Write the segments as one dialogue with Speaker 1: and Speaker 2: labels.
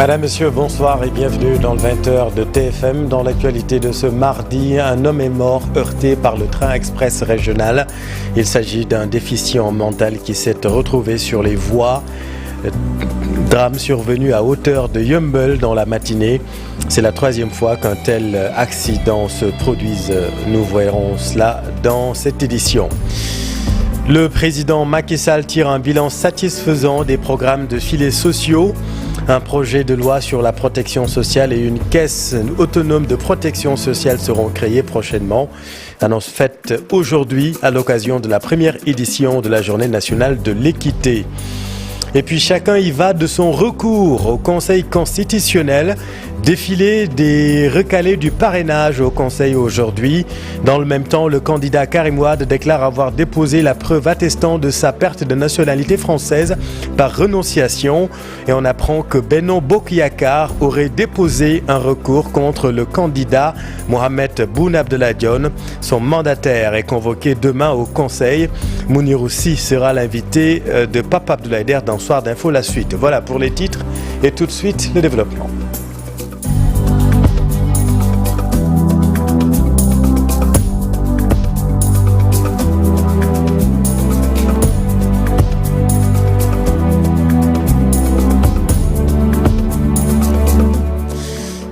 Speaker 1: Madame, Monsieur, bonsoir et bienvenue dans le 20h de TFM. Dans l'actualité de ce mardi, un homme est mort heurté par le train express régional. Il s'agit d'un déficient mental qui s'est retrouvé sur les voies. Drame survenu à hauteur de Yeumbeul dans la matinée. C'est la troisième fois qu'un tel accident se produise. Nous verrons cela dans cette édition. Le président Macky Sall tire un bilan satisfaisant des programmes de filets sociaux. Un projet de loi sur la protection sociale et une caisse autonome de protection sociale seront créés prochainement. Annonce faite aujourd'hui à l'occasion de la première édition de la Journée nationale de l'équité. Et puis chacun y va de son recours au Conseil constitutionnel. Défilé des recalés du parrainage au Conseil aujourd'hui. Dans le même temps, le candidat Karim Wade déclare avoir déposé la preuve attestant de sa perte de nationalité française par renonciation. Et on apprend que Benno Bokk Yakaar aurait déposé un recours contre le candidat Mohamed Boun Abdallah Dionne. Son mandataire est convoqué demain au Conseil. Mounirou Sy sera l'invité de Pape Abdoulaye Der dans Soir d'Info. La suite. Voilà pour les titres et tout de suite le développement.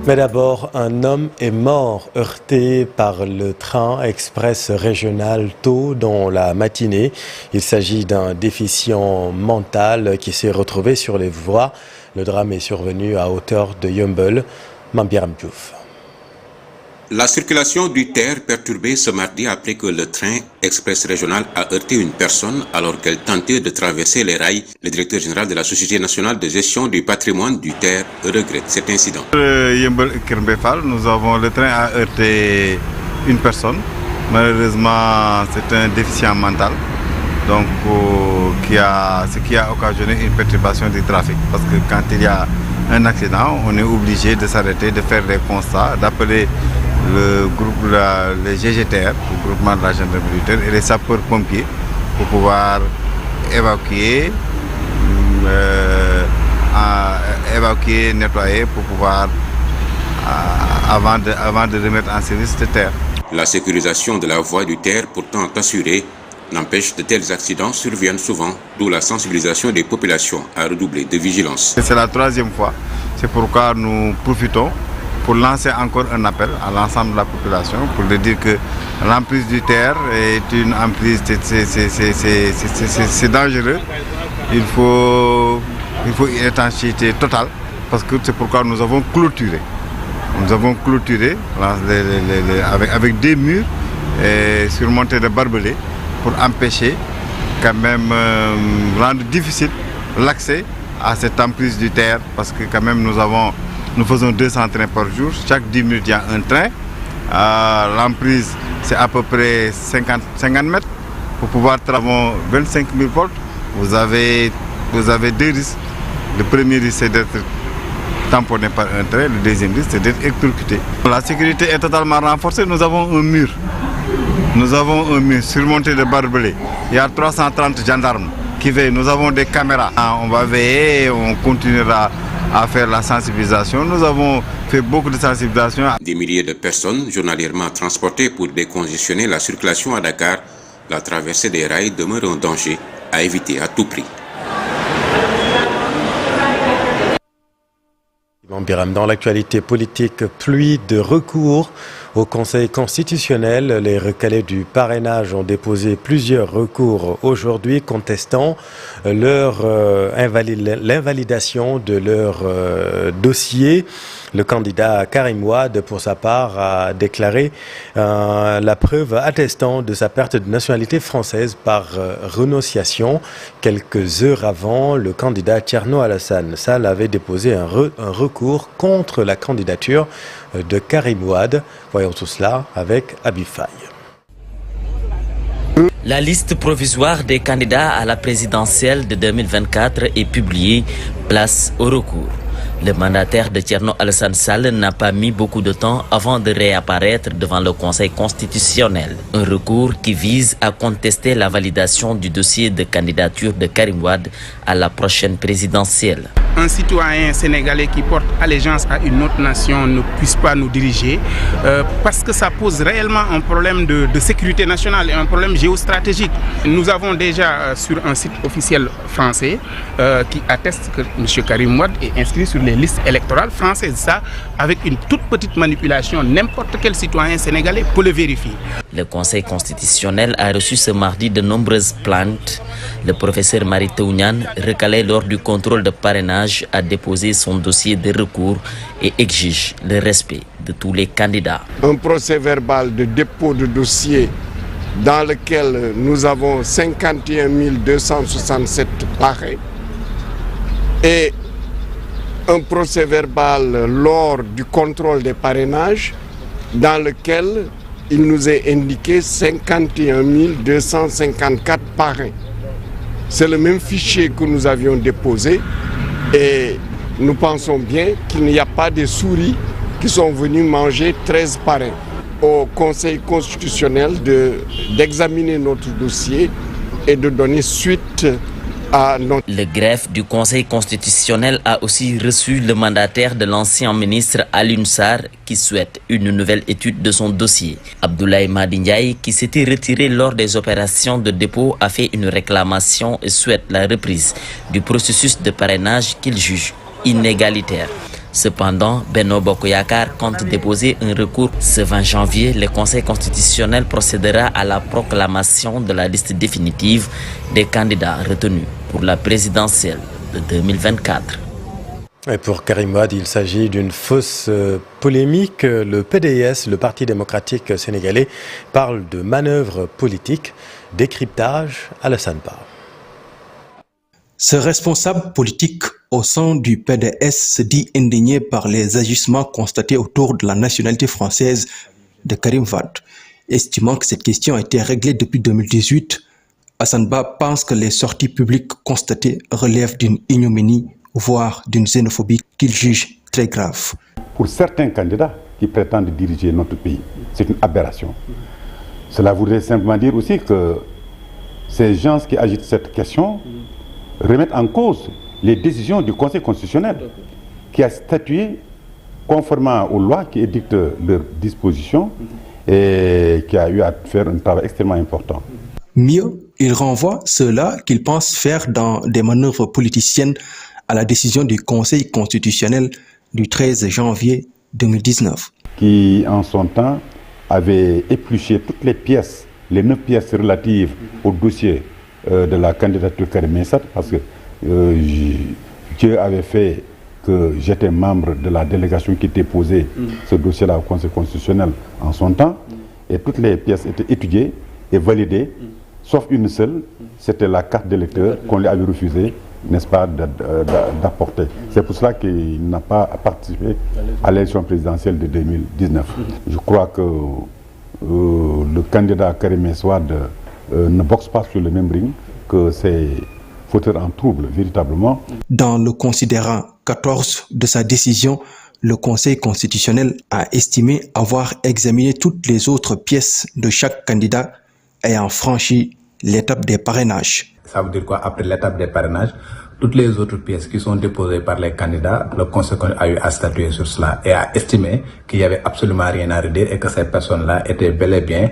Speaker 1: Mais d'abord, un homme est mort heurté par le train express régional tôt dans la matinée. Il s'agit d'un déficient mental qui s'est retrouvé sur les voies. Le drame est survenu à hauteur de Yeumbeul. Mambiram Diouf.
Speaker 2: La circulation du TER perturbée ce mardi après que le train express régional a heurté une personne alors qu'elle tentait de traverser les rails. Le directeur général de la Société nationale de gestion du patrimoine du TER regrette cet incident.
Speaker 3: Nous avons le train a heurté une personne. Malheureusement, c'est un déficient mental. Donc, ce qui a occasionné une perturbation du trafic. Parce que quand il y a un accident, on est obligé de s'arrêter, de faire des constats, d'appeler le groupe, les GGTR, le groupement de la gendarmerie militaire et les sapeurs-pompiers pour pouvoir évacuer, nettoyer, pour pouvoir, avant de remettre en service ce TER.
Speaker 2: La sécurisation de la voie du TER, pourtant assurée, n'empêche de tels accidents surviennent souvent, d'où la sensibilisation des populations à redoubler de vigilance.
Speaker 3: C'est la troisième fois, c'est pourquoi nous profitons pour lancer encore un appel à l'ensemble de la population pour leur dire que l'emprise du TER est une emprise, c'est dangereux. Il faut une étanchéité totale parce que c'est pourquoi nous avons clôturé. Nous avons clôturé avec des murs surmontés de barbelés pour empêcher quand même rendre difficile l'accès à cette emprise du TER parce que quand même nous faisons 200 trains par jour. Chaque 10 minutes, il y a un train. L'emprise, c'est à peu près 50 mètres. Pour pouvoir travailler 25 000 volts, vous avez deux risques. Le premier risque, c'est d'être tamponné par un train. Le deuxième risque, c'est d'être électrocuté. La sécurité est totalement renforcée. Nous avons un mur. Surmonté de barbelés. Il y a 330 gendarmes qui veillent. Nous avons des caméras. On va veiller, on continuera à faire la sensibilisation. Nous avons fait beaucoup de sensibilisation.
Speaker 2: Des milliers de personnes journalièrement transportées pour décongestionner la circulation à Dakar. La traversée des rails demeure un danger à éviter à tout prix.
Speaker 1: Dans l'actualité politique, pluie de recours au Conseil constitutionnel. Les recalés du parrainage ont déposé plusieurs recours aujourd'hui contestant l'invalidation de leur dossier. Le candidat Karim Wade, pour sa part, a déclaré la preuve attestant de sa perte de nationalité française par renonciation. Quelques heures avant, le candidat Thierno Alassane Sall avait déposé un recours contre la candidature de Karim Wade. Voyons tout cela avec Habib Faye.
Speaker 4: La liste provisoire des candidats à la présidentielle de 2024 est publiée, place au recours. Le mandataire de Thierno Alassane Sall n'a pas mis beaucoup de temps avant de réapparaître devant le Conseil constitutionnel. Un recours qui vise à contester la validation du dossier de candidature de Karim Wade à la prochaine présidentielle.
Speaker 5: un citoyen sénégalais qui porte allégeance à une autre nation ne puisse pas nous diriger, parce que ça pose réellement un problème de sécurité nationale et un problème géostratégique. Nous avons déjà sur un site officiel français qui atteste que M. Karim Wade est inscrit sur les listes électorales françaises. Ça, avec une toute petite manipulation, n'importe quel citoyen sénégalais peut le vérifier.
Speaker 4: Le Conseil constitutionnel a reçu ce mardi de nombreuses plaintes. Le professeur Mary Teuw Niane, recalé lors du contrôle de parrainage, a déposé son dossier de recours et exige le respect de tous les candidats.
Speaker 6: Un procès verbal de dépôt de dossier dans lequel nous avons 51 267 parrains et un procès verbal lors du contrôle des parrainages dans lequel il nous est indiqué 51 254 parrains. C'est le même fichier que nous avions déposé et nous pensons bien qu'il n'y a pas de souris qui sont venus manger 13 parrains. Au Conseil constitutionnel d'examiner notre dossier et de donner suite à notre...
Speaker 4: Le greffe du Conseil constitutionnel a aussi reçu le mandataire de l'ancien ministre Alioune Sarr qui souhaite une nouvelle étude de son dossier. Abdoulaye Madi Ndiaye, qui s'était retiré lors des opérations de dépôt, a fait une réclamation et souhaite la reprise du processus de parrainage qu'il juge inégalitaire. Cependant, Benno Bokk Yakaar compte déposer un recours. Ce 20 janvier, le Conseil constitutionnel procédera à la proclamation de la liste définitive des candidats retenus pour la présidentielle de 2024.
Speaker 1: Et pour Karim Wade, il s'agit d'une fausse polémique. Le PDS, le Parti démocratique sénégalais, parle de manœuvre politique. Décryptage, Alassane Ba.
Speaker 7: Ce responsable politique au sein du PDS se dit indigné par les agissements constatés autour de la nationalité française de Karim Wade. Estimant que cette question a été réglée depuis 2018, Alassane Ba pense que les sorties publiques constatées relèvent d'une ignominie, voire d'une xénophobie qu'il juge très grave.
Speaker 8: Pour certains candidats qui prétendent diriger notre pays, c'est une aberration. Cela voudrait simplement dire aussi que ces gens qui agitent cette question remettent en cause les décisions du Conseil constitutionnel qui a statué conformément aux lois qui édictent leurs dispositions et qui a eu à faire un travail extrêmement important.
Speaker 7: Mieux, il renvoie ceux-là qu'il pense faire dans des manœuvres politiciennes à la décision du Conseil constitutionnel du 13 janvier 2019.
Speaker 8: Qui, en son temps, avait épluché toutes les pièces, les 9 pièces relatives au dossier de la candidature Karim Meïssa, parce que Dieu avait fait que j'étais membre de la délégation qui déposait ce dossier-là au Conseil constitutionnel en son temps, et toutes les pièces étaient étudiées et validées, sauf une seule, c'était la carte d'électeur qu'on lui avait refusé, n'est-ce pas, d'apporter. C'est pour cela qu'il n'a pas participé à l'élection présidentielle de 2019. Je crois que le candidat Karim Meïssa ne boxe pas sur le même ring que ses fauteurs en trouble, véritablement.
Speaker 7: Dans le considérant 14 de sa décision, le Conseil constitutionnel a estimé avoir examiné toutes les autres pièces de chaque candidat ayant franchi l'étape des parrainages.
Speaker 9: Ça veut dire quoi? Après l'étape des parrainages, toutes les autres pièces qui sont déposées par les candidats, le Conseil a eu à statuer sur cela et a estimé qu'il n'y avait absolument rien à redire et que ces personnes-là étaient bel et bien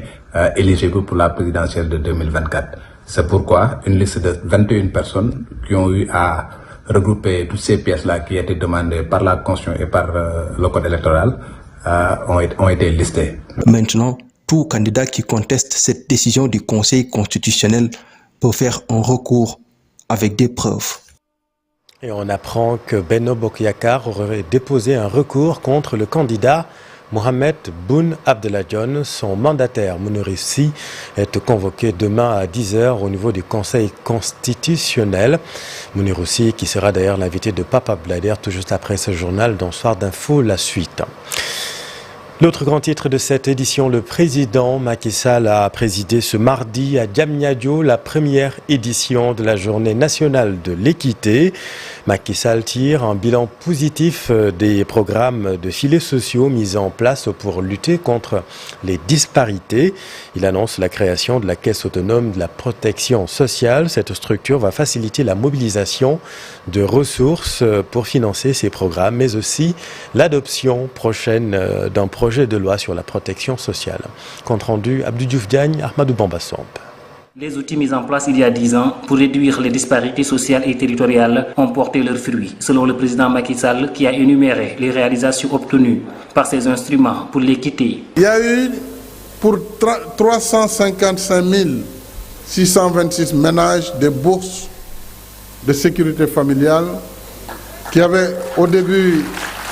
Speaker 9: éligibles pour la présidentielle de 2024. C'est pourquoi une liste de 21 personnes qui ont eu à regrouper toutes ces pièces-là qui étaient demandées par la Constitution et par le Code électoral ont été listées.
Speaker 7: Maintenant, tout candidat qui conteste cette décision du Conseil constitutionnel peut faire un recours avec des preuves.
Speaker 1: Et on apprend que Benno Bokk Yakaar aurait déposé un recours contre le candidat Mohamed Boun Abdallah Dionne. Son mandataire Mounirou Sy est convoqué demain à 10h au niveau du Conseil constitutionnel. Mounirou Sy qui sera d'ailleurs l'invité de Papa Blader tout juste après ce journal dans Soir d'Info, la suite. L'autre grand titre de cette édition, le président Macky Sall a présidé ce mardi à Diamniadio la première édition de la Journée nationale de l'équité. Macky Sall tire un bilan positif des programmes de filets sociaux mis en place pour lutter contre les disparités. Il annonce la création de la Caisse autonome de la protection sociale. Cette structure va faciliter la mobilisation de ressources pour financer ces programmes, mais aussi l'adoption prochaine d'un projet de loi sur la protection sociale. Compte rendu, Abdou Diouf Diagne, Ahmadou Bambasombe.
Speaker 10: Les outils mis en place il y a 10 ans pour réduire les disparités sociales et territoriales ont porté leurs fruits, selon le président Macky Sall, qui a énuméré les réalisations obtenues par ces instruments pour l'équité.
Speaker 11: Il y a eu pour 355 626 ménages des bourses de sécurité familiale qui avaient au début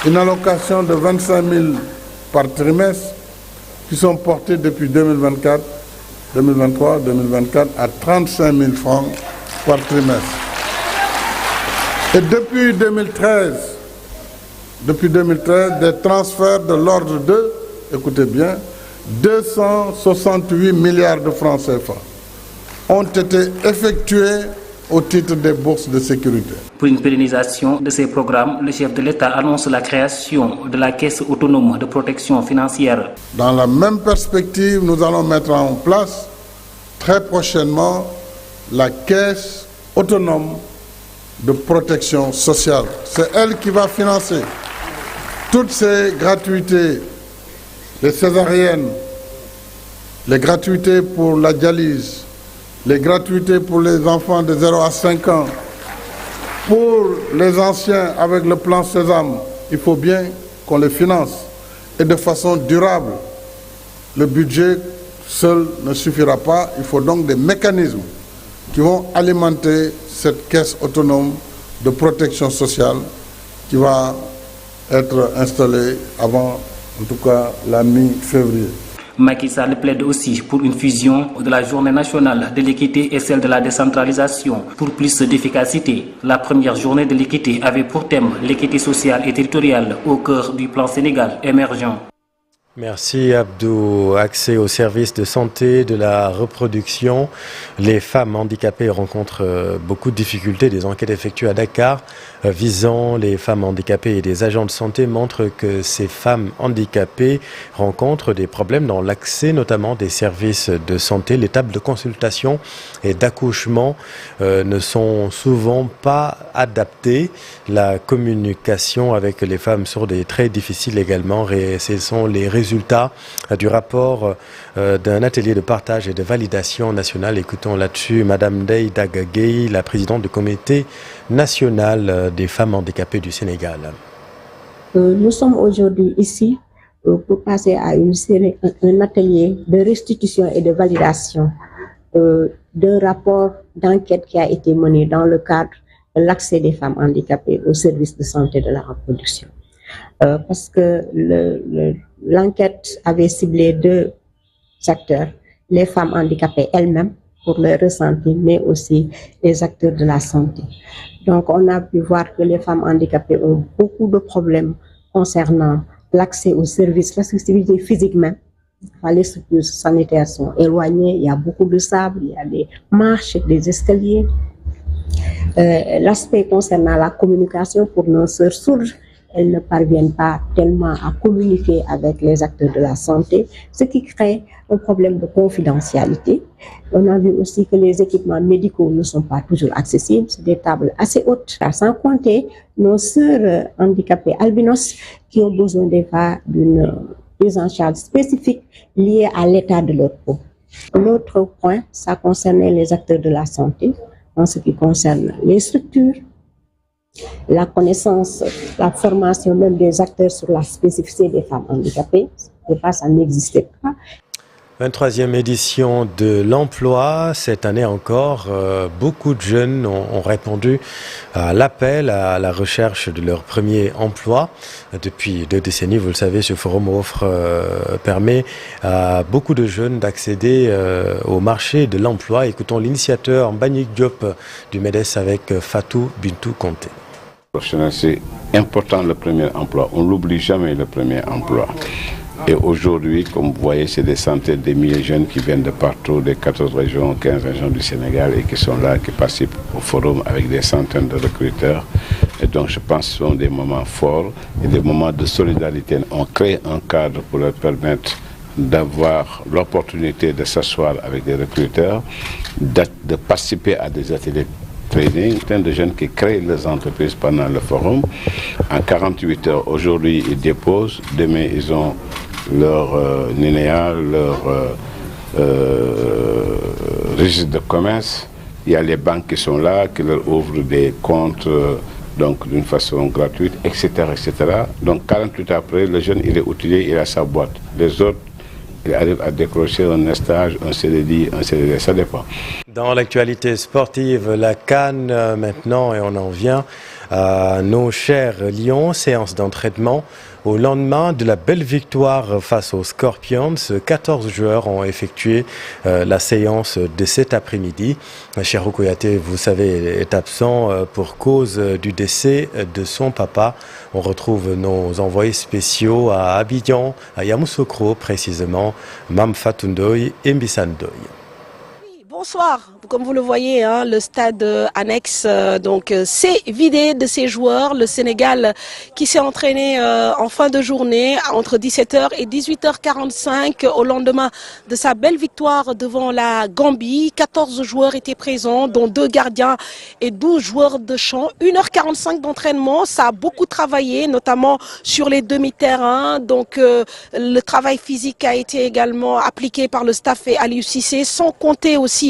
Speaker 11: une allocation de 25 000 par trimestre, qui sont portés depuis 2023, 2024 à 35 000 francs par trimestre. Et depuis 2013, des transferts de l'ordre de, écoutez bien, 268 milliards de francs CFA ont été effectués au titre des bourses de sécurité.
Speaker 10: Pour une pérennisation de ces programmes, le chef de l'État annonce la création de la Caisse autonome de protection financière.
Speaker 11: Dans la même perspective, nous allons mettre en place très prochainement la Caisse autonome de protection sociale. C'est elle qui va financer toutes ces gratuités, les césariennes, les gratuités pour la dialyse, les gratuités pour les enfants de 0 à 5 ans, pour les anciens avec le plan Sésame, il faut bien qu'on les finance et de façon durable. Le budget seul ne suffira pas, il faut donc des mécanismes qui vont alimenter cette caisse autonome de protection sociale qui va être installée avant, en tout cas, la mi-février.
Speaker 10: Macky Sall plaide aussi pour une fusion de la Journée nationale de l'équité et celle de la décentralisation pour plus d'efficacité. La première journée de l'équité avait pour thème l'équité sociale et territoriale au cœur du plan Sénégal émergent.
Speaker 1: Merci Abdou. Accès aux services de santé, de la reproduction. Les femmes handicapées rencontrent beaucoup de difficultés. Des enquêtes effectuées à Dakar visant les femmes handicapées et des agents de santé montrent que ces femmes handicapées rencontrent des problèmes dans l'accès notamment des services de santé. Les tables de consultation et d'accouchement ne sont souvent pas adaptées. La communication avec les femmes sourdes est très difficile également. Et ce sont les résultats du rapport d'un atelier de partage et de validation nationale. Écoutons là-dessus Madame Ndeye Dagagay, la présidente du comité national des femmes handicapées du Sénégal.
Speaker 12: Nous sommes aujourd'hui ici pour passer à un atelier de restitution et de validation d'un rapport d'enquête qui a été mené dans le cadre de l'accès des femmes handicapées aux services de santé de la reproduction. Parce que l'enquête avait ciblé 2 acteurs, les femmes handicapées elles-mêmes pour leur ressenti, mais aussi les acteurs de la santé. Donc on a pu voir que les femmes handicapées ont beaucoup de problèmes concernant l'accès aux services, l'accessibilité physique même. Les structures sanitaires sont éloignées, il y a beaucoup de sable, il y a des marches, des escaliers. L'aspect concernant la communication pour nos sœurs sourdes, elles ne parviennent pas tellement à communiquer avec les acteurs de la santé, ce qui crée un problème de confidentialité. On a vu aussi que les équipements médicaux ne sont pas toujours accessibles, c'est des tables assez hautes, sans compter nos sœurs handicapées albinos qui ont besoin d'une prise en charge spécifique liée à l'état de leur peau. L'autre point, ça concernait les acteurs de la santé, en ce qui concerne les structures, la connaissance, la formation même des acteurs sur la spécificité des femmes handicapées, ça n'existait pas.
Speaker 1: 23e édition de l'emploi. Cette année encore, beaucoup de jeunes ont répondu à l'appel à la recherche de leur premier emploi. Depuis 2 décennies, vous le savez, ce forum permet à beaucoup de jeunes d'accéder au marché de l'emploi. Écoutons l'initiateur Mbagnick Diop du MEDES avec Fatou Bintou Conté.
Speaker 13: C'est important le premier emploi, on n'oublie jamais le premier emploi.
Speaker 8: Et aujourd'hui, comme vous voyez, c'est des centaines de milliers de jeunes qui viennent de partout, des 14 régions, 15 régions du Sénégal et qui sont là, qui participent au forum avec des centaines de recruteurs. Et donc je pense que ce sont des moments forts et des moments de solidarité. On crée un cadre pour leur permettre d'avoir l'opportunité de s'asseoir avec des recruteurs, de participer à des ateliers training, plein de jeunes qui créent leurs entreprises pendant le forum. En 48 heures, aujourd'hui, ils déposent. Demain, ils ont leur NINEA, leur registre de commerce. Il y a les banques qui sont là, qui leur ouvrent des comptes donc d'une façon gratuite, etc., etc. Donc 48 heures après, le jeune, il est outillé, il a sa boîte. Les autres, il arrive à décrocher un stage, un CDD, ça dépend.
Speaker 1: Dans l'actualité sportive, la CAN maintenant, et on en vient à nos chers Lions, séance d'entraînement. Au lendemain de la belle victoire face aux Scorpions, 14 joueurs ont effectué la séance de cet après-midi. Cheikhou Kouyaté, vous savez, est absent pour cause du décès de son papa. On retrouve nos envoyés spéciaux à Abidjan, à Yamoussoukro précisément, Mame Fatou Ndoye et Mbissane Ndoye.
Speaker 13: Bonsoir, comme vous le voyez, hein, le stade annexe s'est vidé de ses joueurs. Le Sénégal qui s'est entraîné en fin de journée entre 17h et 18h45 au lendemain de sa belle victoire devant la Gambie. 14 joueurs étaient présents, dont 2 gardiens et 12 joueurs de champ. 1h45 d'entraînement, ça a beaucoup travaillé, notamment sur les demi-terrains. Donc le travail physique a été également appliqué par le staff et Aliou Cissé, sans compter aussi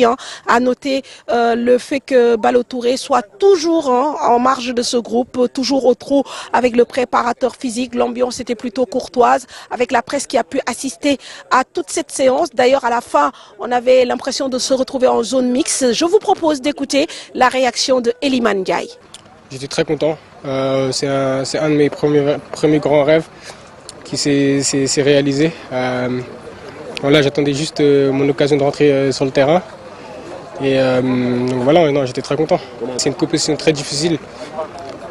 Speaker 13: à noter le fait que Ballo Touré soit toujours en marge de ce groupe, toujours au trot avec le préparateur physique. L'ambiance était plutôt courtoise avec la presse qui a pu assister à toute cette séance. D'ailleurs, à la fin, on avait l'impression de se retrouver en zone mixte. Je vous propose d'écouter la réaction de Eliman Ndiaye.
Speaker 14: J'étais très content. C'est un de mes premiers grands rêves qui s'est réalisé. Voilà, j'attendais juste mon occasion de rentrer sur le terrain. Et donc voilà, non, j'étais très content. C'est une compétition très difficile.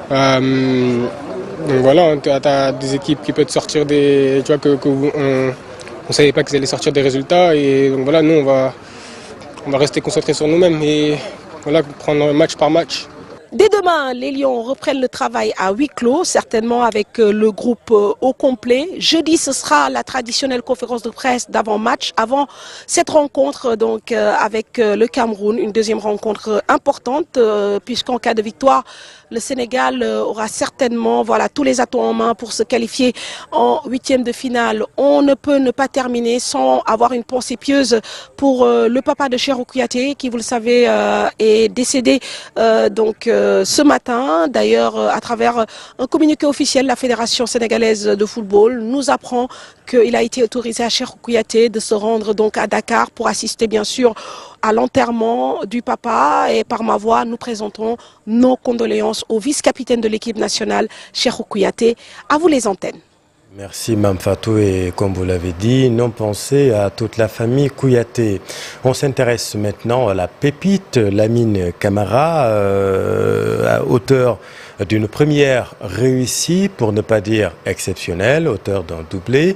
Speaker 14: Donc voilà, tu as des équipes qui peuvent sortir des... Tu vois, on ne savait pas qu'ils allaient sortir des résultats. Et donc voilà, nous, on va rester concentrés sur nous-mêmes et voilà, prendre match par match.
Speaker 13: Dès demain, les Lions reprennent le travail à huis clos, certainement avec le groupe au complet. Jeudi, ce sera la traditionnelle conférence de presse d'avant-match, avant cette rencontre donc avec le Cameroun, une deuxième rencontre importante, puisqu'en cas de victoire, le Sénégal aura certainement tous les atouts en main pour se qualifier en 8e de finale. On ne peut ne pas terminer sans avoir une pensée pieuse pour le papa de Cheikhou Kouyaté, qui, vous le savez, est décédé ce matin. D'ailleurs, à travers un communiqué officiel, la Fédération sénégalaise de football nous apprend qu'il a été autorisé à Cheikhou Kouyaté de se rendre donc à Dakar pour assister bien sûr à l'enterrement du papa. Et par ma voix, nous présentons nos condoléances au vice-capitaine de l'équipe nationale, Cheikhou Kouyaté. À vous les antennes.
Speaker 1: Merci Mame Fatou, et comme vous l'avez dit, non pensez à toute la famille Kouyaté. On s'intéresse maintenant à la pépite Lamine Camara, auteur d'une première réussie, pour ne pas dire exceptionnelle, auteur d'un doublé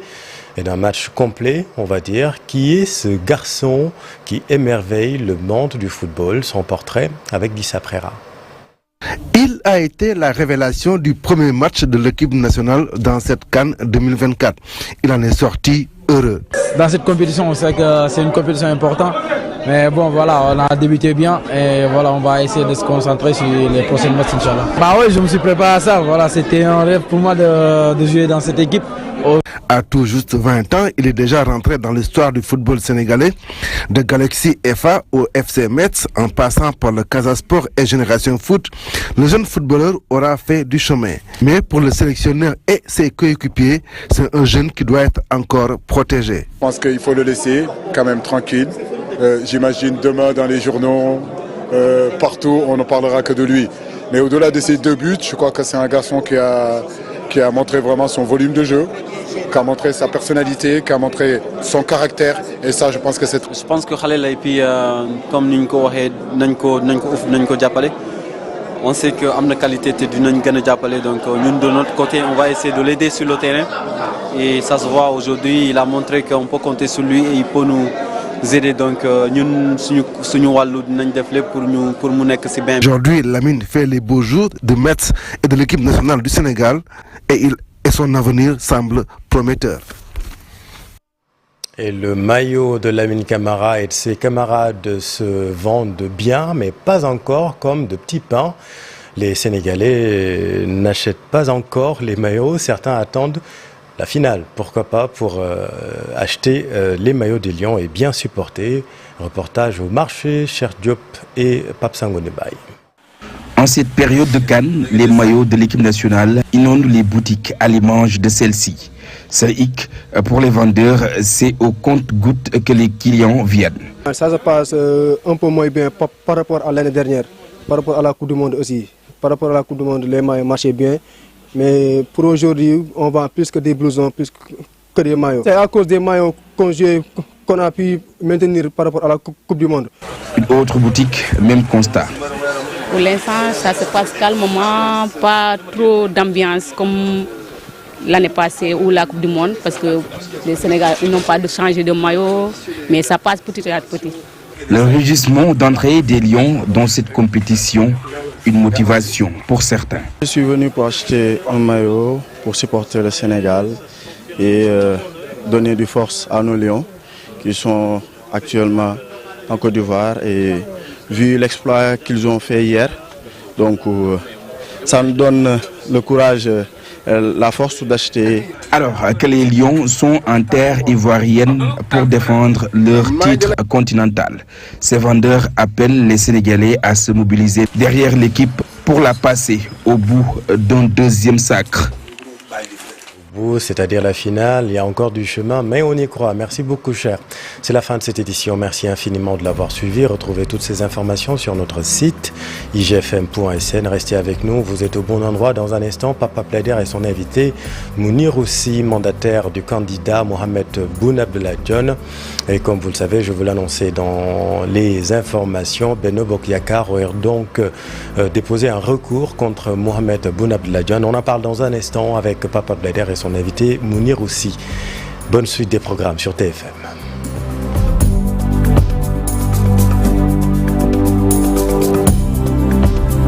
Speaker 1: et d'un match complet, on va dire. Qui est ce garçon qui émerveille le monde du football? Son portrait avec Dissa Prera.
Speaker 15: Il a été la révélation du premier match de l'équipe nationale dans cette CAN 2024. Il en est sorti heureux.
Speaker 16: Dans cette compétition, on sait que c'est une compétition importante. Mais bon, voilà, on a débuté bien et voilà, on va essayer de se concentrer sur les prochains matchs, Inch'Allah. Bah oui, je me suis préparé à ça. Voilà, c'était un rêve pour moi de jouer dans cette équipe.
Speaker 15: À tout juste 20 ans, il est déjà rentré dans l'histoire du football sénégalais, de Galaxy FA au FC Metz, en passant par le Casa Sport et Génération Foot. Le jeune footballeur aura fait du chemin. Mais pour le sélectionneur et ses coéquipiers, c'est un jeune qui doit être encore protégé.
Speaker 17: Je pense qu'il faut le laisser quand même tranquille. J'imagine demain dans les journaux, partout, on ne parlera que de lui. Mais au-delà de ses 2 buts, je crois que c'est un garçon qui a montré vraiment son volume de jeu, qui a montré sa personnalité, qui a montré son caractère. Et ça, je pense que c'est...
Speaker 18: Je pense que Khalil, et puis, comme nous l'avons dit, nous l'avons on sait que am na qualité te dinañ gën a jàppale, donc ñun de notre côté on va essayer de l'aider sur le terrain et ça se voit aujourd'hui, il a montré qu'on peut compter sur lui et il peut nous aider, donc ñun suñu wàllu dinañ def lépp pour mu nekk ci bien.
Speaker 15: Aujourd'hui, Lamine fait les beaux jours de Metz et de l'équipe nationale du Sénégal et son avenir semble prometteur.
Speaker 1: Et le maillot de Lamine Camara et de ses camarades se vendent bien, mais pas encore comme de petits pains. Les Sénégalais n'achètent pas encore les maillots. Certains attendent la finale, pourquoi pas, pour acheter les maillots des Lions et bien supporter. Reportage au marché, Cheikh Diop et Pape Sangone Baye.
Speaker 19: En cette période de CAN, les maillots de l'équipe nationale inondent les boutiques à l'image de celle-ci. Ce hic, pour les vendeurs, c'est au compte-gouttes que les clients viennent.
Speaker 14: Ça se passe un peu moins bien par rapport à l'année dernière, par rapport à la Coupe du Monde aussi. Par rapport à la Coupe du Monde, les maillots marchaient bien. Mais pour aujourd'hui, on vend plus que des blousons, plus que des maillots. C'est à cause des maillots qu'on a pu maintenir par rapport à la Coupe du Monde.
Speaker 19: Une autre boutique, même constat.
Speaker 20: Pour l'instant, ça se passe calmement, pas trop d'ambiance comme l'année passée ou la Coupe du Monde, parce que les Sénégalais n'ont pas de changer de maillot, mais ça passe petit à petit.
Speaker 19: Le rugissement d'entrée des Lions dans cette compétition, une motivation pour certains.
Speaker 21: Je suis venu pour acheter un maillot pour supporter le Sénégal et donner du force à nos Lions qui sont actuellement en Côte d'Ivoire, et vu l'exploit qu'ils ont fait hier, donc ça nous donne le courage, la force d'acheter.
Speaker 19: Alors que les Lions sont en terre ivoirienne pour défendre leur titre continental, ces vendeurs appellent les Sénégalais à se mobiliser derrière l'équipe pour la passer au bout d'un deuxième sacre.
Speaker 1: C'est-à-dire la finale, il y a encore du chemin, mais on y croit. Merci beaucoup, cher. C'est la fin de cette édition. Merci infiniment de l'avoir suivi. Retrouvez toutes ces informations sur notre site igfm.sn. Restez avec nous, vous êtes au bon endroit. Dans un instant, Papa Plaider et son invité, Mounir Roussi, mandataire du candidat Mohamed Boun Abdallah Dionne. Et comme vous le savez, je vous l'annoncer dans les informations, Benno Bokk Yakaar aurait donc déposé un recours contre Mohamed Boun Abdallah Dionne. On en parle dans un instant avec Papa Plaider et son invité Mounir Roussi. Bonne suite des programmes sur TFM.